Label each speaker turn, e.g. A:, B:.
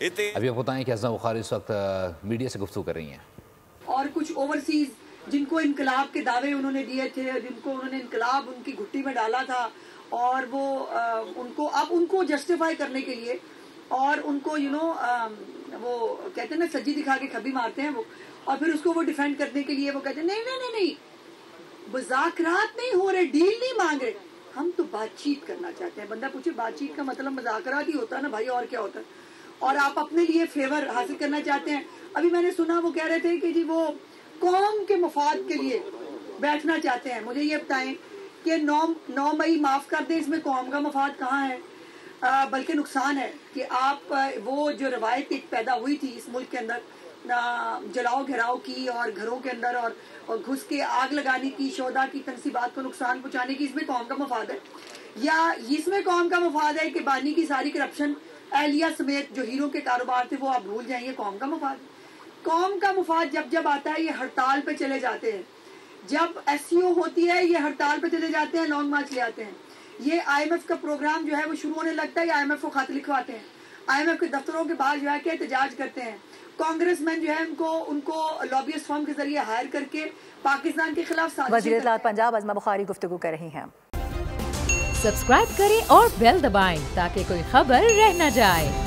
A: अभी आप बताएं कि हसन बुखारी इस वक्त मीडिया से गुफ्तगू कर रही हैं।
B: और कुछ ओवरसीज जिनको इनकलाब के दावे उन्होंने दिए थे, जिनको उन्होंने इनकलाब उनकी घुट्टी में डाला था, और वो उनको जस्टिफाई करने के लिए और उनको वो कहते हैं ना सज्जी दिखा के खबी मारते हैं वो, और फिर उसको वो डिफेंड करने के लिए वो कहते हैं नहीं मुज़ाकरात नहीं हो रहे, डील नहीं मांग रहे, हम तो बातचीत करना चाहते हैं। बंदा पूछे बातचीत का मतलब मुज़ाकरात ही होता है ना भाई, और क्या होता है? और आप अपने लिए फेवर हासिल करना चाहते हैं। अभी मैंने सुना वो कह रहे थे कि जी वो कौम के मफाद के लिए बैठना चाहते हैं। मुझे ये बताएं कि 9 मई माफ़ कर दें, इसमें कौम का मफाद कहाँ है? बल्कि नुकसान है कि आप वो जो रवायत एक पैदा हुई थी इस मुल्क के अंदर जलाओ घिराओ की और घरों के अंदर और घुस के आग लगाने की, शोदा की तनसीबात को नुकसान पहुंचाने की, इसमें कौम का मफाद है? या इसमें कौम का मफाद है कि बानी की सारी करप्शन, एहलिया समेत जो हीरो के कारोबार थे वो आप भूल जाएंगे? कौम का मफाद, कौम का मफाद जब आता है ये हड़ताल पे चले जाते हैं, जब एससीओ होती है ये हड़ताल पे चले जाते हैं, लॉन्ग मार्च ले आते हैं। ये IMF का प्रोग्राम जो है वो शुरू होने लगता है, IMF को खत लिखवाते हैं, IMF के दफ्तरों के बाहर जो है कि एहतजाज करते हैं। कांग्रेसमैन जो है उनको लॉबियस्ट फर्म के जरिए हायर करके पाकिस्तान के खिलाफ
C: वज़ीर इत्तलात पंजाब अज़मा बुखारी गुफ्तगू कर रही हैं।
D: सब्सक्राइब करें और बेल दबाएं ताकि कोई खबर रह न जाए।